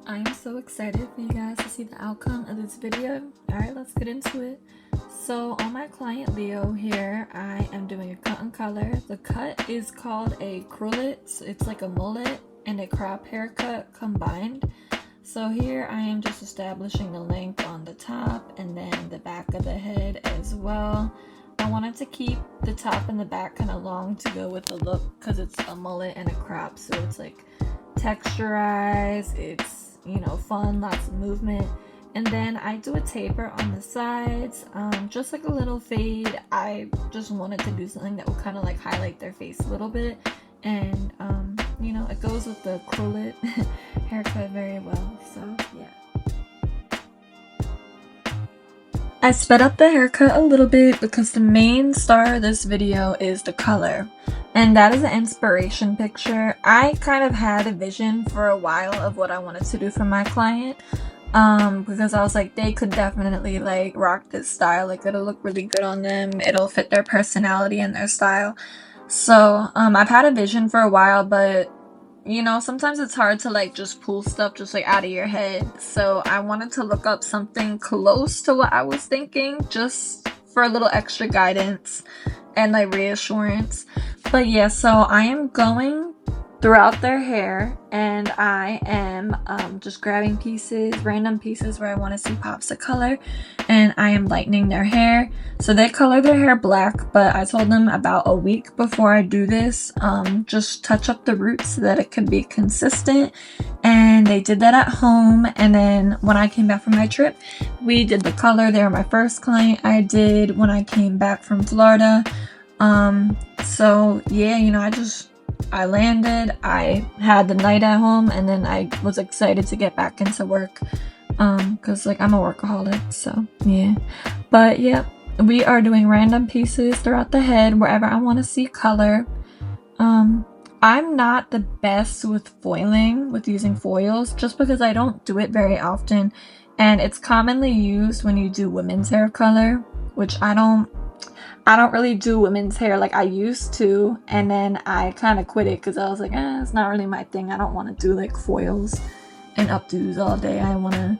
I'm so excited for you guys to see the outcome of this video. Alright, let's get into it. So on my client Leo here, I am doing a cut and color. The cut is called a cruet. It's like a mullet and a crop haircut combined. So here I am just establishing the length on the top and then the back of the head as well. I wanted to keep the top and the back kind of long to go with the look because it's a mullet and a crop, so it's like texturized, it's fun, lots of movement. And then I do a taper on the sides, just like a little fade. I just wanted to do something that would kind of like highlight their face a little bit, and it goes with the cruet haircut very well, so yeah. I sped up the haircut a little bit because the main star of this video is the color, and that is an inspiration picture. I kind of had a vision for a while of what I wanted to do for my client, because I was like, they could definitely like rock this style, like it'll look really good on them, it'll fit their personality and their style. So I've had a vision for a while, but sometimes it's hard to like just pull stuff just like out of your head. So I wanted to look up something close to what I was thinking just for a little extra guidance and like reassurance. But yeah, so I am going throughout their hair and I am just grabbing pieces, random pieces where I want to see pops of color, and I am lightening their hair. So they color their hair black, but I told them about a week before I do this, just touch up the roots so that it could be consistent, and they did that at home. And then when I came back from my trip, we did the color. They were my first client I did when I came back from Florida. So yeah, I landed, I had the night at home, and then I was excited to get back into work, because like I'm a workaholic, so yeah. But yeah, we are doing random pieces throughout the head wherever I want to see color. I'm not the best with foiling, with using foils, just because I don't do it very often, and it's commonly used when you do women's hair color, which I don't really do women's hair like I used to, and then I kind of quit it because I was like, it's not really my thing. I don't want to do like foils and updos all day. I want to,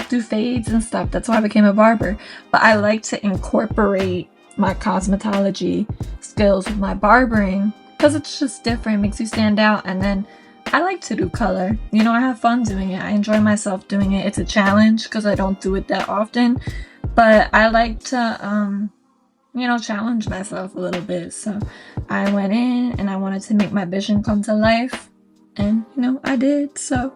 do fades and stuff. That's why I became a barber. But I like to incorporate my cosmetology skills with my barbering because it's just different, it makes you stand out. And then I like to do color. I have fun doing it. I enjoy myself doing it. It's a challenge because I don't do it that often, but I like to challenge myself a little bit. So I went in and I wanted to make my vision come to life, and I did. So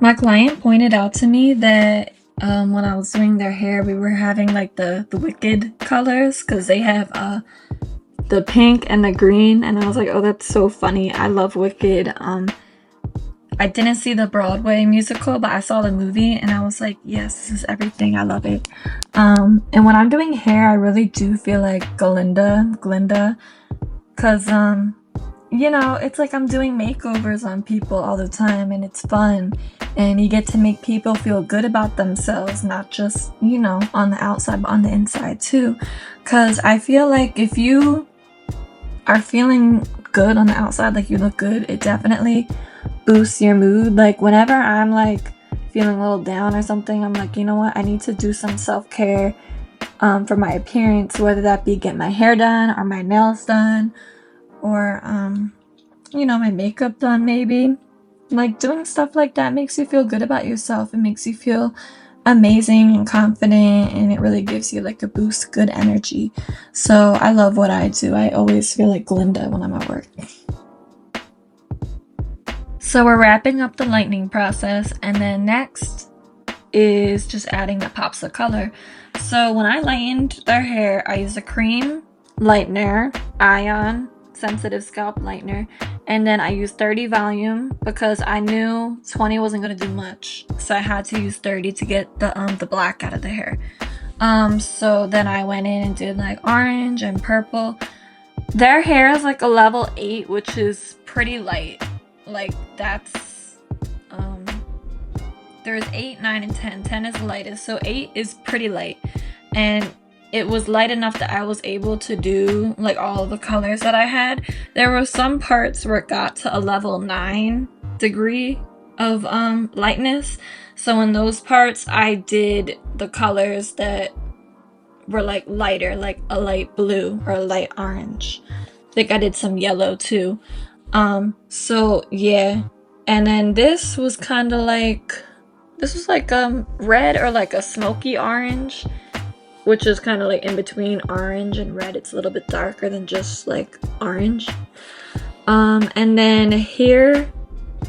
my client pointed out to me that when I was doing their hair, we were having like the wicked colors because they have the pink and the green, and I was like, oh, that's so funny. I love Wicked. I didn't see the Broadway musical, but I saw the movie and I was like, yes, this is everything. I love it. And when I'm doing hair, I really do feel like Glinda, because it's like I'm doing makeovers on people all the time, and it's fun, and you get to make people feel good about themselves, not just on the outside, but on the inside too. Because I feel like if you are feeling good on the outside, like you look good, it definitely boosts your mood. Like whenever I'm like feeling a little down or something, I'm like, you know what, I need to do some self-care for my appearance, whether that be get my hair done or my nails done, or my makeup done. Maybe like doing stuff like that makes you feel good about yourself. It makes you feel amazing and confident, and it really gives you like a boost, good energy. So I love what I do. I always feel like Glinda when I'm at work. So we're wrapping up the lightening process, and then next is just adding the pops of color. So when I lightened their hair, I used a cream lightener, ion sensitive scalp lightener, and then I used 30 volume because I knew 20 wasn't going to do much, so I had to use 30 to get the black out of the hair. So then I went in and did like orange and purple. Their hair is like a level 8, which is pretty light. Like that's there's 8, 9, and 10. 10 is the lightest, so 8 is pretty light. And it was light enough that I was able to do like all of the colors that I had. There were some parts where it got to a level 9 degree of lightness. So in those parts I did the colors that were like lighter, like a light blue or a light orange. I think I did some yellow too. So yeah. And then this was kind of like, this was like red or like a smoky orange, which is kind of like in between orange and red. It's a little bit darker than just like orange. And then here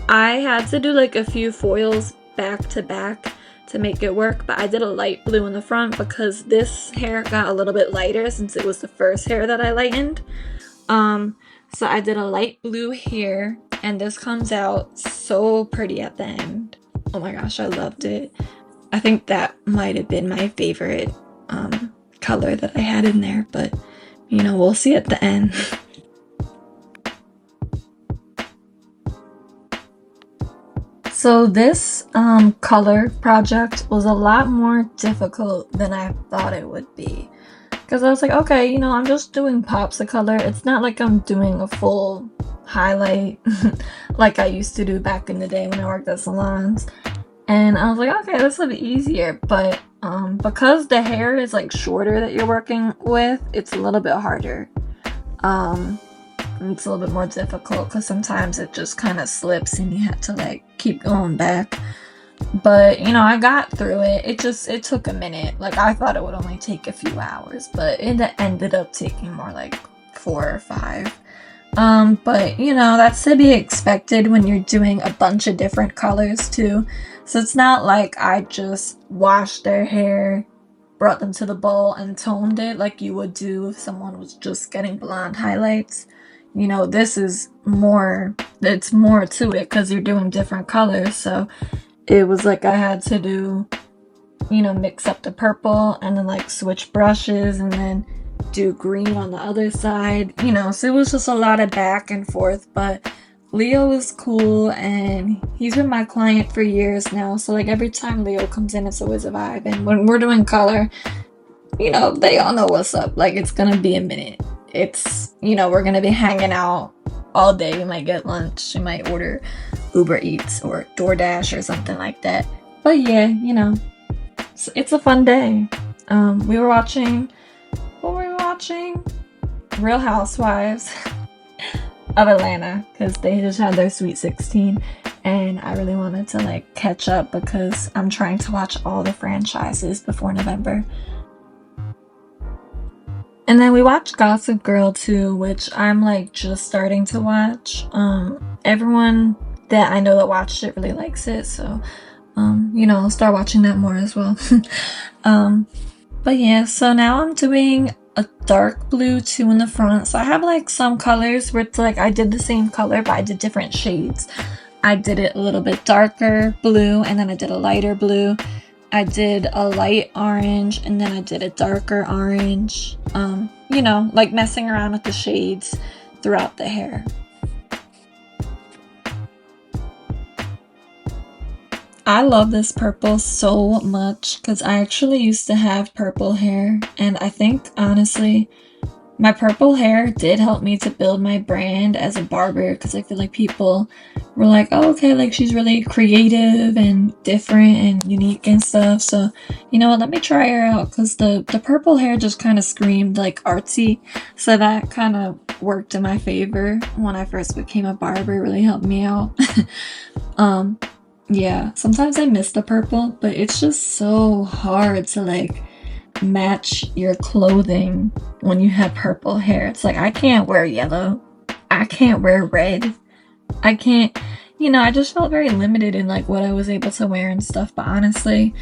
I had to do like a few foils back to back to make it work, but I did a light blue in the front because this hair got a little bit lighter since it was the first hair that I lightened. So I did a light blue here, and this comes out so pretty at the end. Oh my gosh, I loved it. I think that might have been my favorite color that I had in there, but you know, we'll see at the end. So this color project was a lot more difficult than I thought it would be. Because I was like, okay, you know, I'm just doing pops of color. It's not like I'm doing a full highlight like I used to do back in the day when I worked at salons. And I was like, okay, this will be easier. But because the hair is like shorter that you're working with, it's a little bit harder. It's a little bit more difficult because sometimes it just kind of slips and you have to like keep going back. But you know, I got through it. It took a minute. Like I thought it would only take a few hours, but it ended up taking more like 4 or 5. But you know, that's to be expected when you're doing a bunch of different colors too. So it's not like I just washed their hair, brought them to the bowl and toned it like you would do if someone was just getting blonde highlights. You know, this is more, it's more to it because you're doing different colors. So it was like I had to do, you know, mix up the purple and then like switch brushes and then do green on the other side, you know. So it was just a lot of back and forth, but Leo is cool and he's been my client for years now. So like every time Leo comes in, it's always a vibe. And when we're doing color, you know, they all know what's up. Like it's gonna be a minute. It's, you know, we're gonna be hanging out all day. We might get lunch. We might order Uber Eats or DoorDash or something like that. But yeah, you know, it's a fun day. We were watching, what were we watching? Real Housewives of Atlanta, because they just had their Sweet 16, and I really wanted to like catch up because I'm trying to watch all the franchises before November. And then we watched Gossip Girl too, which I'm like just starting to watch. Everyone that I know that watched it really likes it, so you know, I'll start watching that more as well. But yeah, so now I'm doing a dark blue too in the front. So I have like some colors where it's like I did the same color but I did different shades. I did it a little bit darker blue and then I did a lighter blue. I did a light orange and then I did a darker orange. You know, like messing around with the shades throughout the hair. I love this purple so much because I actually used to have purple hair, and I think honestly my purple hair did help me to build my brand as a barber, because I feel like people were like, oh, okay, like she's really creative and different and unique and stuff. So you know what, let me try her out, because the purple hair just kind of screamed like artsy, so that kind of worked in my favor when I first became a barber. It really helped me out. Yeah, sometimes I miss the purple, but it's just so hard to like match your clothing when you have purple hair. It's like I can't wear yellow, I can't wear red, I can't, you know, I just felt very limited in like what I was able to wear and stuff. But honestly,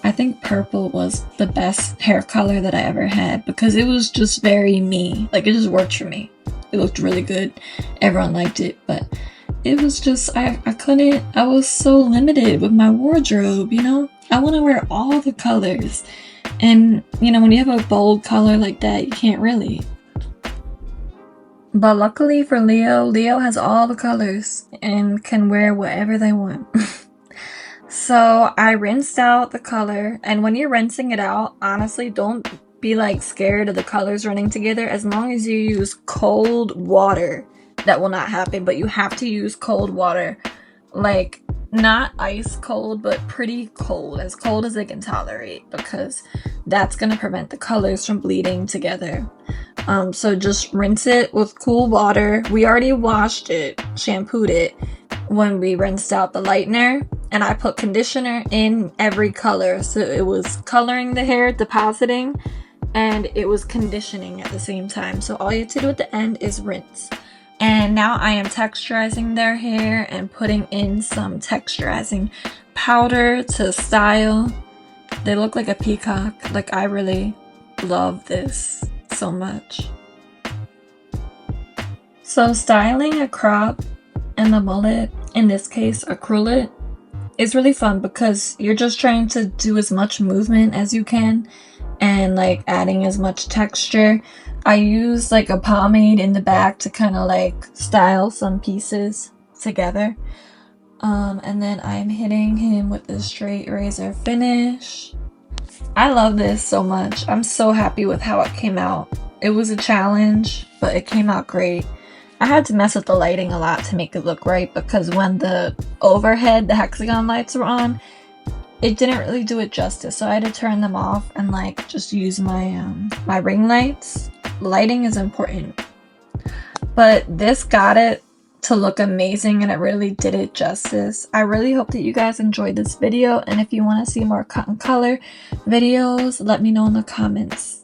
I think purple was the best hair color that I ever had because it was just very me. Like it just worked for me. It looked really good, everyone liked it, but it was just, I couldn't, I was so limited with my wardrobe, you know? I want to wear all the colors. And, you know, when you have a bold color like that, you can't really. But luckily for Leo, Leo has all the colors and can wear whatever they want. So I rinsed out the color, and when you're rinsing it out, honestly, don't be like scared of the colors running together. As long as you use cold water, that will not happen, but you have to use cold water, like not ice cold, but pretty cold, as cold as it can tolerate, because that's going to prevent the colors from bleeding together. So just rinse it with cool water. We already washed it, shampooed it when we rinsed out the lightener, and I put conditioner in every color, so it was coloring the hair, depositing, and it was conditioning at the same time. So all you have to do at the end is rinse. And now I am texturizing their hair and putting in some texturizing powder to style. They look like a peacock. Like, I really love this so much. So styling a crop and a mullet, in this case a cruet, is really fun because you're just trying to do as much movement as you can and like adding as much texture. I use like a pomade in the back to kind of like style some pieces together. And then I'm hitting him with the straight razor finish. I love this so much. I'm so happy with how it came out. It was a challenge, but it came out great. I had to mess with the lighting a lot to make it look right, because when the overhead, the hexagon lights were on, it didn't really do it justice. So I had to turn them off and like just use my my ring lights. Lighting is important. But this got it to look amazing, and it really did it justice. I really hope that you guys enjoyed this video, and if you want to see more cut and color videos, let me know in the comments.